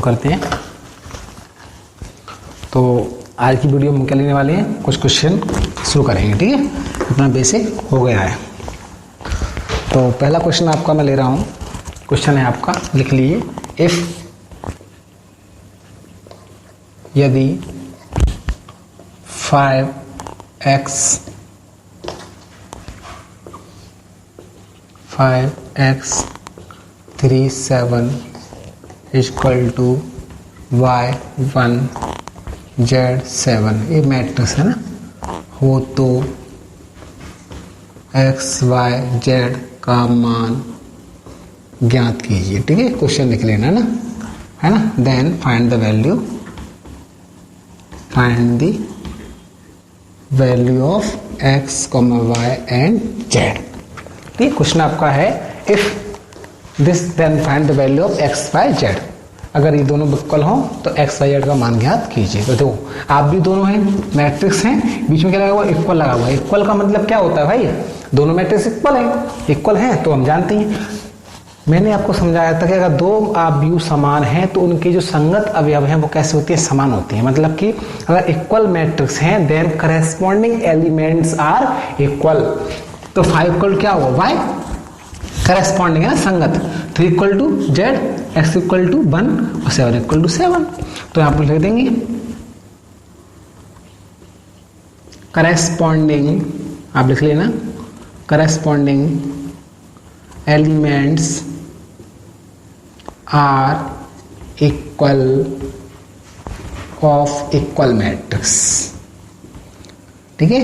करते हैं। तो आज की वीडियो में क्या लेने वाले हैं, कुछ क्वेश्चन शुरू करेंगे। ठीक है, अपना बेसिक हो गया है। तो पहला क्वेश्चन आपका मैं ले रहा हूँ। क्वेश्चन है आपका, लिख लीजिए। इफ यदि 5x 37 equal to y1 z7, ये मैट्रिक्स है ना, हो तो x y z का मान ज्ञात कीजिए। ठीक है, क्वेश्चन लिख लेना है ना। Then find the value of x, y and z। ठीक है, क्वेश्चन आपका है if this then find the value of x y z। अगर ये दोनों इक्वल हो तो x y z का मान ज्ञात कीजिए। तो देखो, आप भी दोनों हैं, मैट्रिक्स हैं, बीच में क्या लगा हुआ, इक्वल लगा हुआ है। इक्वल का मतलब क्या होता है भाई, दोनों मैट्रिक्स इक्वल हैं तो हम जानते हैं। मैंने आपको समझाया था कि अगर दो आव्यूह समान हैं तो उनके जो संगत अवयव हैं वो कैसे होती है, समान होती है। मतलब कि अगर इक्वल मैट्रिक्स हैं then corresponding elements are equal. तो 5 इक्वल क्या होगा, y करेस्पॉन्डिंग है संगत, 3 equal to z, x equal to 1 और 7 इक्वल टू 7। तो यहाँ पर लिख देंगे करेस्पॉन्डिंग, आप लिख लेना corresponding elements are equal of equal matrix. ठीक है,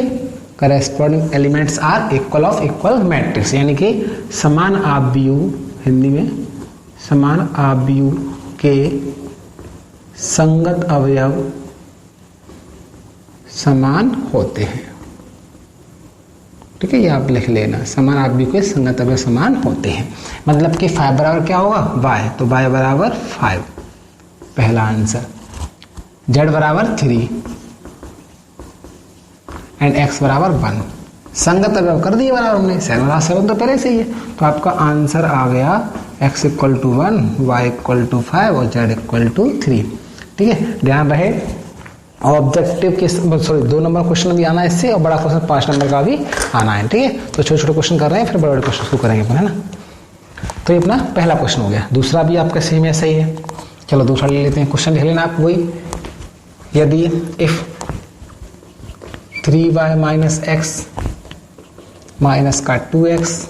corresponding elements are equal of equal matrix, यानी कि समान आव्यूह, हिंदी में समान आव्यूह के संगत अवयव समान होते हैं। ठीक है, ये आप लिख लेना, समान आव्यूह के संगत अवयव समान होते हैं। मतलब कि 5 बराबर क्या होगा, y, तो y बराबर 5 पहला आंसर, z बराबर 3 एंड x बराबर 1। संगत अवयव कर दिए बराबर हमने, 7 तो पहले से ही है। तो आपका आंसर आ गया x equal to 1, y equal to 5 और z इक्वल टू 3। ठीक है, ध्यान रहे ऑब्जेक्टिव के 2 नंबर क्वेश्चन भी आना है इससे, और बड़ा क्वेश्चन 5 नंबर का भी आना है। ठीक है, तो छोटे छोटे क्वेश्चन कर रहे हैं, फिर बड़े बड़े क्वेश्चन शुरू करेंगे अपन, है ना। तो ये अपना पहला क्वेश्चन हो गया। दूसरा भी आपका सेम ऐसा ही है। चलो दूसरा ले लेते हैं। क्वेश्चन लिख लेना आप वही, यदि if 3y minus x minus का 2x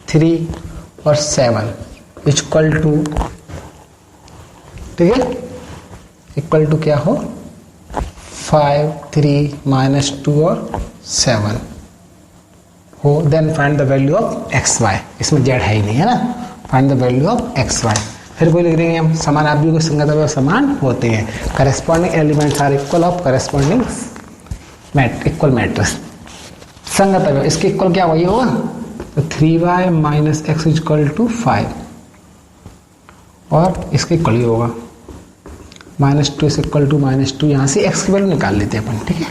3 और 7 इक्वल टू, ठीक है, इक्वल टू क्या हो 5 3 माइनस 2 और 7 हो, then find the value of x y. इसमें जेड है ही नहीं, है ना। Find the value of x y. फिर कोई लिख देंगे हम, समान आव्यूह के संगत अवयव समान होते हैं, corresponding elements are equal of corresponding equal matrix. संगत अवयव इसके इक्वल क्या वही होगा, तो 3y minus x equal to 5 और इसके इक्वल ही होगा -2 इज इक्वल टू -2। यहाँ से x की वैल्यू निकाल लेते हैं अपन। ठीक है,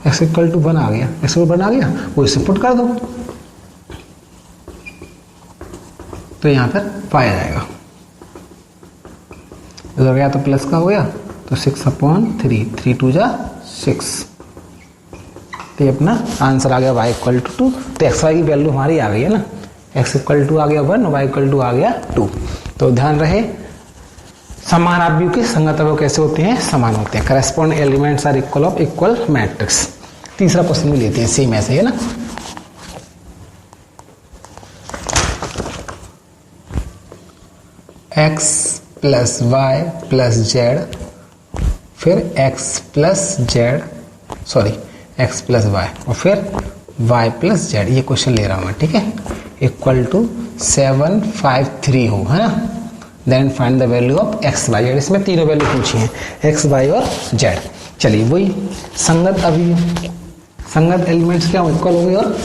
x इक्वल टू 1 आ गया, x इक्वल 1 आ गया, वो इसे पुट कर दो तो यहाँ पर 5 आ जाएगा। इधर गया तो प्लस का हो गया, तो 6/3, 3 2 जा 6। तो ये अपना आंसर आ गया y इक्वल टू 2। तो एक्स वाई की वैल्यू हमारी आ गई है ना, x इक्वल टू आ गया 1, y इक्वल टू आ गया 2। तो ध्यान रहे समान आव्यूह के संगत अवयव कैसे होते हैं, समान होते हैं, corresponding elements are equal of equal matrix. तीसरा क्वेश्चन भी लेते हैं, सेम ऐसे है ना। x plus y plus z, फिर x प्लस वाई और फिर y प्लस जेड, ये क्वेश्चन ले रहा हूं मैं। ठीक है, इक्वल टू 7 5 3 हो, है ना। Then find the value of x y z। इसमें तीनों वैल्यू पूछी हैं, x y और z। चलिए वही संगत अवयव, संगत एलिमेंट्स क्या इक्वल हो गए और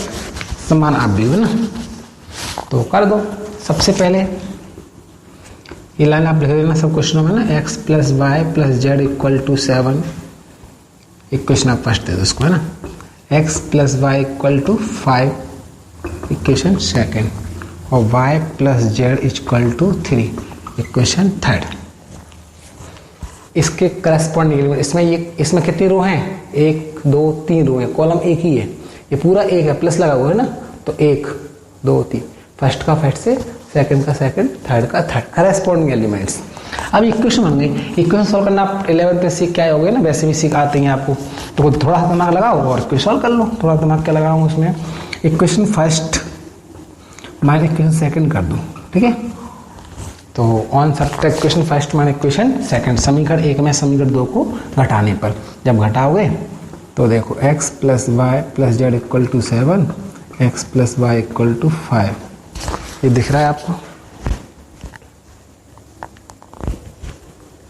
समान आव्यूह, है ना। तो कर दो। सबसे पहले ये लाइन आप लिख देना सब क्वेश्चनों में ना, x plus y plus z equal to 7। Equation आप फर्स्ट दे दो उसको, है ना। x plus y equal to 5 equation second, और y plus z equal to 3, equation third. इसके करस्पॉन्डिंग एलिमेंट इसमें कितनी रो हैं? 1 2 3 रो है, कॉलम एक ही है, ये पूरा एक है, प्लस लगा हुआ है ना, तो 1 2 3, फर्स्ट का फर्स्ट से, सेकंड का सेकंड, थर्ड का थर्ड, करस्पॉन्डिंग एलिमेंट्स। अब इक्वेशन बन गई। इक्वेशन सॉल्व करना आप 11th में सीख के आए होगे ना, वैसे भी सीख आते हैं आपको, तो थोड़ा सा दिमाग लगाओ और इक्वेशन सॉल्व कर लो। थोड़ा दिमाग क्या लगाऊँ उसमें, equation first minus equation second कर दूँ, ठीक है। तो on subtract equation first minus equation second, समीकरण 1 में समीकरण 2 को घटाने पर जब घटाओगे तो देखो x plus y plus z equal to 7, x plus y equal to 5, ये दिख रहा है आपको।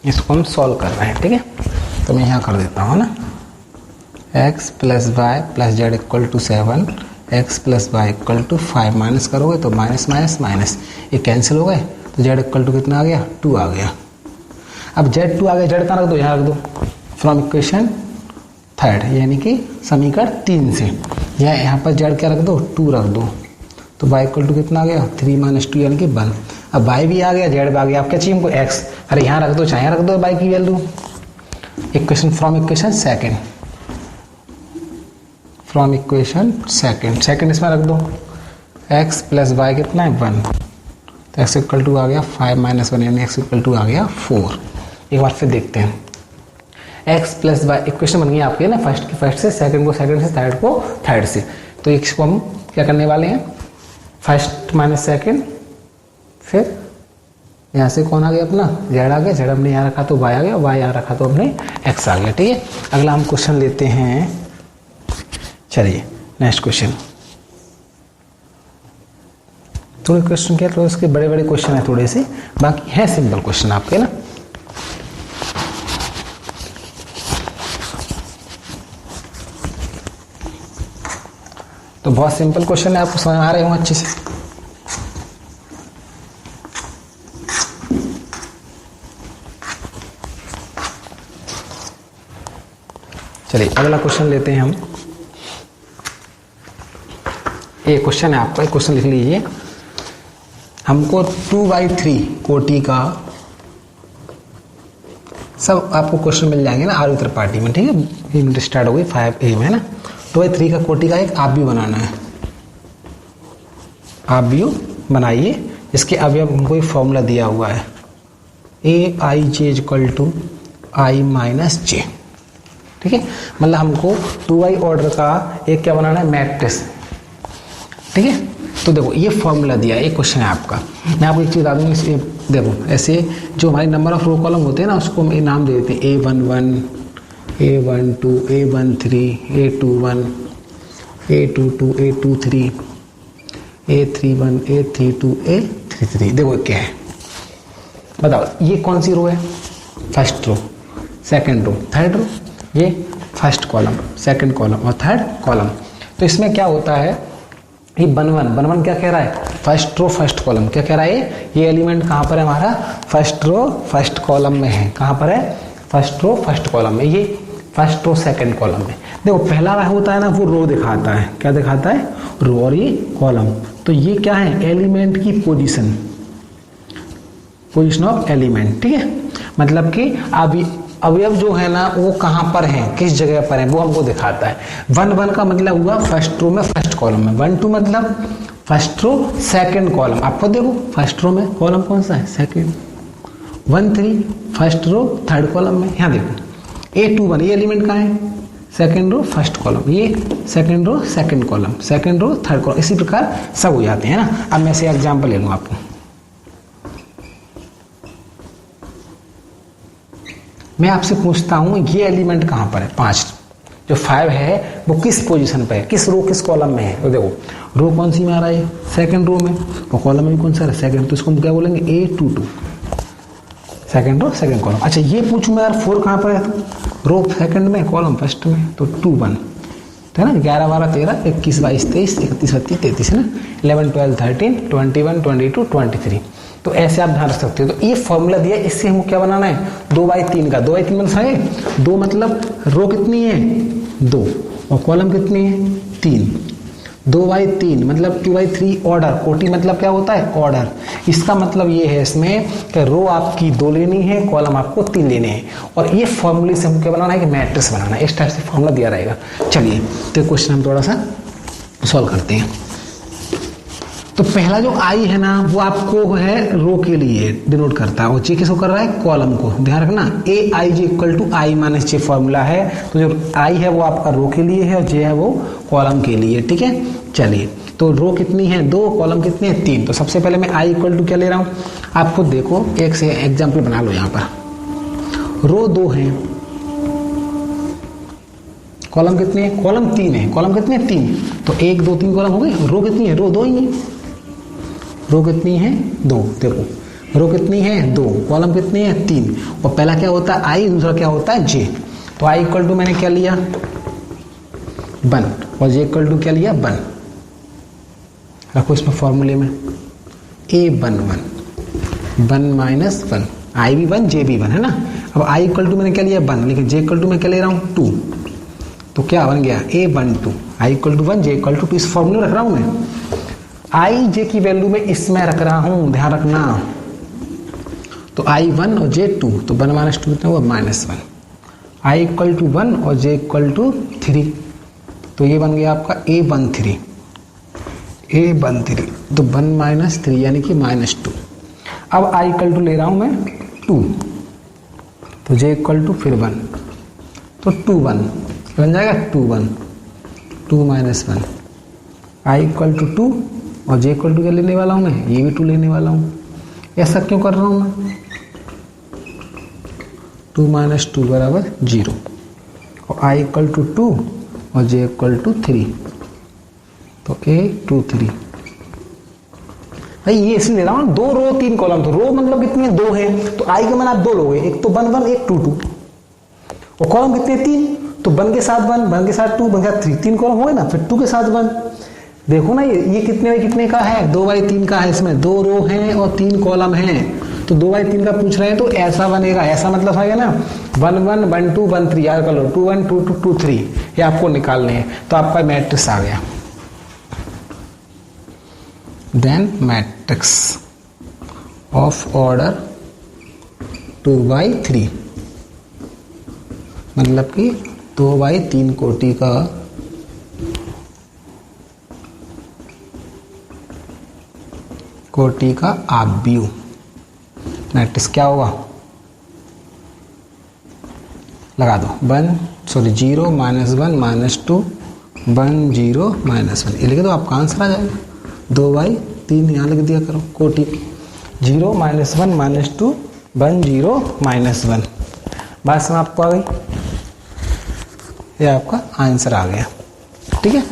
इसको हम सॉल्व कर रहे हैं, ठीक है। तो मैं यहाँ कर देता हूँ ना, x plus y plus z equal to 7, x plus y equal to 5, minus करोगे तो माइनस माइनस माइनस, ये कैंसिल हो गए, तो z इक्वल टू कितना आ गया? 2 आ गया। अब z2 आ गया, z कहाँ रख दो? यहाँ रख दो, फ्रॉम इक्वेशन थर्ड, यानी कि समीकरण 3 से, यहाँ पर z क्या रख दो? 2 रख दो, तो y इक्वल टू कितना आ गया? 3 माइनस 2 यानी कि 1। अब y भी आ गया, z भी आ गया, आप क्या चाहिए हमको? x, अरे यहाँ रख दो, चाहे यहाँ रख दो y की value. Equation from equation second, from equation second इसमें रख दो, x प्लस वाई कितना है? 1, तो x इक्वल टू आ गया 5 माइनस 1, यानी x इक्वल टू आ गया 4। एक बार फिर देखते हैं, x प्लस वाई इक्वेशन बन गई आपके ना, फर्स्ट की फर्स्ट से, सेकंड को सेकंड से, थर्ड को थर्ड से। तो इसको हम क्या करने वाले हैं? फर्स्ट माइनस सेकंड, फिर यहाँ से कौन आ गया अपना? z आ गया, z हमने यहाँ रखा तो y आ गया, y यहाँ रखा तो हमने x आ गया, ठीक है। अगला हम क्वेश्चन लेते हैं, चलिए नेक्स्ट क्वेश्चन। थोड़े क्वेश्चन क्या, तो इसके बड़े बड़े क्वेश्चन है थोड़े से, बाकी है सिंपल क्वेश्चन आपके ना। तो बहुत सिंपल क्वेश्चन है, आपको समझ आ रहे होंगे अच्छे से। चलिए अगला क्वेश्चन लेते हैं हम। एक क्वेश्चन है आपका, एक क्वेश्चन लिख लीजिए। हमको 2/3 कोटि का, सब आपको क्वेश्चन मिल जाएंगे ना आर्य त्रिपाठी में, ठीक है। यूनिट स्टार्ट हो गई 5A में ना। 2/3 का कोटि का एक आव्यूह बनाना है, आव्यूह बनाइए। इसके अवयव हमको एक फॉर्मूला दिया हुआ है, AIJ equal to I minus J, ठीक है। मतलब हमको 2i ऑर्डर का एक क्या बनाना है? मैट्रिक्स, ठीक है। तो देखो ये फॉर्मूला दिया है, एक क्वेश्चन है आपका। मैं आपको एक चीज बता दूंगी, देखो ऐसे जो हमारे नंबर ऑफ रो कॉलम होते हैं ना, उसको हम नाम दे देते हैं A11, A12, A13, A21, A22, A23, A31, A32, A33। देखो क्या है, बताओ ये कौन सी रो है? First row, second row, third row. ये फर्स्ट कॉलम, सेकंड कॉलम और थर्ड कॉलम। तो इसमें क्या होता है, ये बनवन क्या कह रहा है? First row first column. क्या कह रहा है? ये एलिमेंट कहाँ पर है हमारा? फर्स्ट रो फर्स्ट कॉलम में है। कहाँ पर है? फर्स्ट रो फर्स्ट कॉलम में। ये फर्स्ट रो सेकंड कॉलम में। देखो पहला होता है ना, वो रो दिखाता है। क्या दिखाता है? रो, और ये कॉलम। तो ये क्या है? एलिमेंट की पोजीशन ऑफ एलिमेंट, ठीक है। मतलब कि अवयव जो है ना वो कहाँ पर है, किस जगह पर है, वो हमको दिखाता है। 1 का मतलब हुआ फर्स्ट रो में फर्स्ट कॉलम में। 1 2 मतलब फर्स्ट रो सेकंड कॉलम। आपको देखो फर्स्ट रो में कॉलम कौन सा है? Second. 1 3 first row third column में। यहाँ देखो A21, ये एलिमेंट कहाँ है? Second row first column. ये second row second column, second row third column. इसी प्रकार सब हो जाते हैं ना। अब मैं से एग्जाम्पल ले लूँ आपको। मैं आपसे पूछता हूं ये एलिमेंट कहां पर है? 5 जो 5 है वो किस पोजीशन पे है, किस रो किस कॉलम में है? तो देखो रो कौन सी में आ रहा है? सेकंड रो में। और कॉलम में कौन सा है? सेकंड। तो इसको हम क्या बोलेंगे? A22, second row second column. अच्छा ये पूछूं मैं यार 4 कहां पर है? रो सेकंड में, कॉलम फर्स्ट में। तो 2 1 है ना। 11 12 13 21 22 23 31 32 33 है ना। 11 12 13 21 22 23। तो ऐसे आप ध्यान रख सकते हो। तो ये फॉर्मूला दिया, इससे हमको क्या बनाना है? 2/3 का। 2/3 मतलब है 2, मतलब रो कितनी है? 2, और कॉलम कितनी है? 3। 2/3 मतलब 2/3 ऑर्डर। कोटि मतलब क्या होता है? ऑर्डर। इसका मतलब ये है इसमें कि रो आपकी 2 लेनी है, कॉलम आपको 3 लेने हैं, और ये फॉर्मूले से हमको क्या बनाना है कि मैट्रिक्स बनाना है। इस टाइप से फॉर्मूला दिया रहेगा। चलिए तो क्वेश्चन हम थोड़ा सा सॉल्व करते हैं। तो पहला जो आई है ना वो आपको है रो के लिए डिनोट करता है, और जे किसको कर रहा है? कॉलम को। ध्यान रखना a i j equal to i minus j formula है। तो जो आई है वो आपका रो के लिए है और जे है वो कॉलम के लिए। ठीक है, चलिए तो रो कितनी है? 2, कॉलम कितनी है? 3। तो सबसे पहले मैं आई इक्वल टू क्या ले रहा हूँ? आप खुद देखो, एक से एग्जाम्पल बना लो। यहाँ पर रो 2 है, कॉलम कितने हैं? कॉलम 3 है। कॉलम कितने हैं? 3। तो 1 2 3 कॉलम हो गए। रो कितनी है? रो 2 ही है। रो कितनी है? 2। देखो रो कितनी है? 2, कॉलम कितनी है? 3। और पहला क्या होता है? आई, दूसरा क्या होता है? जे। तो आई इक्वल टू मैंने क्या लिया? 1, और जे इक्वल टू क्या लिया? 1। रखो इसमें फॉर्मूले में A11 माइनस 1, आई भी 1 जे भी 1 है ना। अब आई इक्वल टू मैंने क्या लिया? 1, लेकिन जे इक्वल टू मैं क्या ले रहा हूँ? 2। तो क्या बन गया? A12 I equal to 1 J equal to 2। इस फॉर्मूले रख रहा हूँ मैं। आई जे की वैल्यू में इसमें रख रहा हूं, ध्यान रखना। तो आई 1 और जे 2, तो 1 माइनस 2 कितना हुआ? -1। आई इक्वल टू 1 और जे इक्वल टू 3, तो ये बन गया आपका A13। तो 1 माइनस 3 यानी कि -2। अब आई इक्वल टू ले रहा हूं मैं 2, तो जे इक्वल टू फिर 1, तो 2 1 बन जाएगा 2 1, 2 माइनस 1। आई इक्वल टू 2 और जे इक्वल टू क्या लेने वाला हूं मैं? ये भी 2 लेने वाला हूं। ऐसा क्यों कर रहा हूं मैं? 2 माइनस 2 बराबर 0, और आई इक्वल टू 2 और जे इक्वल टू 3, तो A23। भाई ये इसलिए ले रहा हूं 2 रो 3 कॉलम। तो रो मतलब कितनी है? 2 है, तो आई के मान आप 2 लोगे, एक तो 1 1 एक 2 2, और कॉलम कितने? 3, तो 1 के साथ 1, 1 के साथ 2, 1 के साथ 3, 3 कॉलम हो गए ना। फिर 2 के साथ 1। देखो ना ये कितने का है? 2/3 का है। इसमें 2 रो हैं और 3 कॉलम हैं, तो 2/3 का पूछ रहे हैं, तो ऐसा बनेगा। ऐसा मतलब है ना 1 1 1 2 1 3, याद कर लो 2 1 2 2 2 3, ये आपको निकालने हैं। तो आपका मैट्रिक्स आ गया। देन मैट्रिक्स ऑफ ऑर्डर 2/3 मतलब कि 2/3 कोटि का आव्यूह मैट्रिक्स क्या होगा? लगा दो 0 -1 -2 1 0 -1, ये लिख दो, आपका आंसर आ जाएगा। 2/3 यहाँ लिख दिया करो। कोटि 0 -1 -2 1 0 -1। बात समझ आपको आ गई? ये आपका आंसर आ गया। ठीक है,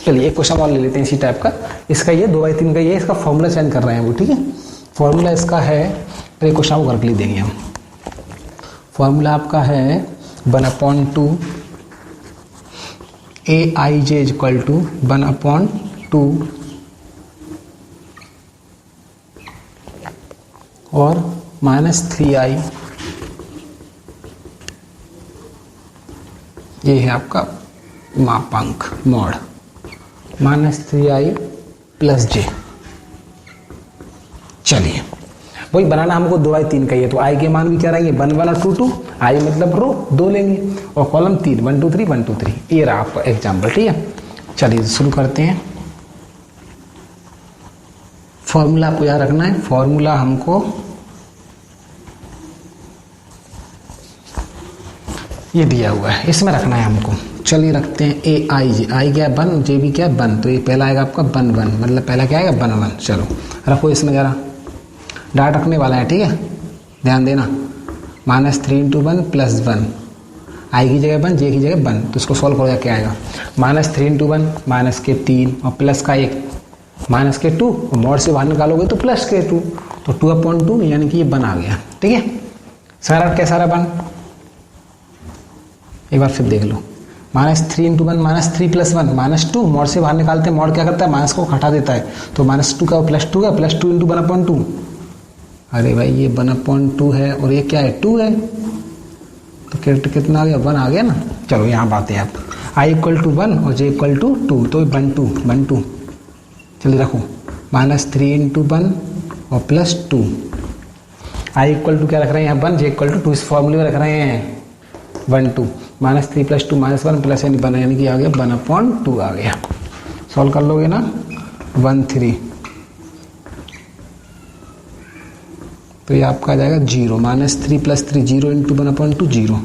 चलिए एक क्वेश्चन और ले लेते हैं इसी टाइप का। इसका ये 2/3 का ये इसका फॉर्मूला चेंज कर रहे हैं वो। ठीक है, फॉर्मूला इसका है, पहले क्वेश्चन को करके देंगे हम। फॉर्मूला आपका है 1/2 AIJ इक्वल टू 1/2 और -3i, ये है आपका मापांक मॉड, -3i + j। चलिए वही बनाना हमको 2/3 का ही है, तो आई के मान भी क्या रहेंगे? 1 1 और 2 2। आई मतलब रो 2 लेंगे, और कॉलम 3 1 2 3 1 2 3। ये रहा आपका एग्जाम्पल। ठीक है, चलिए शुरू करते हैं। फॉर्मूला आपको याद रखना है। फॉर्मूला हमको ये दिया हुआ है, इसमें रखना है हमको। चलिए रखते हैं AIJ। आई क्या है? 1, जे भी क्या है? 1। तो ये पहला आएगा आपका 1 1, मतलब पहला क्या आएगा? 1 1। चलो रखो इसमें जरा, डाट रखने वाला है। ठीक है, ध्यान देना। -3 × 1 + 1, आई की जगह 1 जे की जगह 1। तो इसको सॉल्व करो, क्या आएगा? -3 × 1 -3 और प्लस का 1 -2, और मॉड से बाहर निकालोगे तो +2, तो 2/2 यानी कि ये 1 आ गया। ठीक है, सारा क्या सारा 1? एक बार फिर देख लो। -3 × 1 -3 + 1 -2, मॉड से बाहर निकालते हैं। मॉड क्या करता है? माइनस को हटा देता है, तो -2 का +2 का +2 × 1/2। अरे भाई ये 1/2 है और ये क्या है? 2 है, तो कितना आ गया? 1 आ गया ना। चलो यहाँ बात है आई इक्वल टू 1 और जे इक्वल टू 2, तो 1 2 चलिए रखो, -3 × 1 और +2। आई इक्वल टू क्या रख रहे हैं यहाँ 1, जे इक्वल टू 2, इस फॉर्मूले में रख रहे हैं 1 2, -3 + 2 -1 प्लस यानी कि आ गया 1/2 आ गया। सॉल्व कर लोगे ना 1 3, तो ये आपका आ जाएगा 0, -3 + 3 0 × 1/2 0।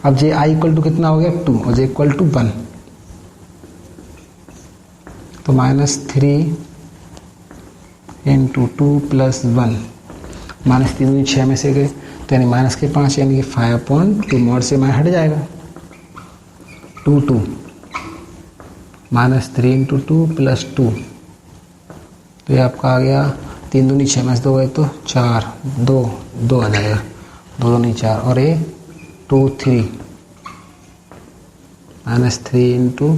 अब जे आई इक्वल टू कितना हो गया 2 और जे इक्वल टू 1, तो -3 × 2 + 1, -3 6 में से गए तो यानी -5 यानी कि 5/2 मोड से हट जाएगा 2 2, -3 × 2 + 2, तो ये आपका आ गया 3 दूनी 6 में से 2 गए तो 4 2 2 आ जाएगा, 2 दूनी 4 और ये 2 3, -3 ×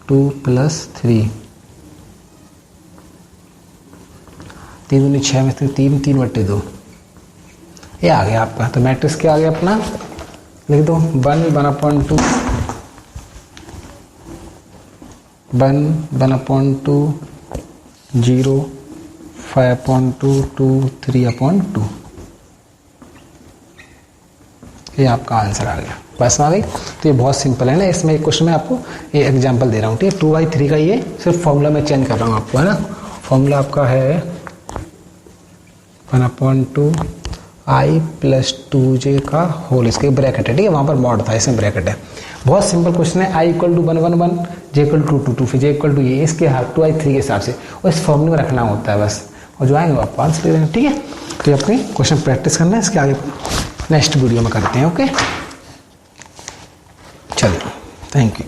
2 + 3, 3 दूनी 6 में से 3 3/2, ये आ गया आपका। तो मैट्रिक्स क्या आ गया अपना, लिख दो 1 1/2 0 5/2 2 3/2, ये आपका आंसर आ गया। बस आ गई। तो ये बहुत सिंपल है ना, इसमें एक क्वेश्चन में आपको ये एग्जांपल दे रहा हूँ, ठीक है। 2/3 का ये सिर्फ फॉर्मूला में चेंज कर रहा हूँ आपको, है ना। फॉर्मूला आपका है 1/2 i + 2j का होल, इसके ब्रैकेट है, ठीक है, वहाँ पर मॉड था, इसमें ब्रैकेट है। बहुत सिंपल क्वेश्चन है। i = 1 1 1, j = 2 2 2, फिर j = ये, इसके 2/3 के हिसाब से और इस फॉर्मूले में रखना होता है बस, और जो आएंगे वो आप आंसर दे देंगे, ठीक है। तो ये अपनी क्वेश्चन प्रैक्टिस करना है, इसके आगे नेक्स्ट वीडियो में करते हैं, ओके। चलिए, थैंक यू।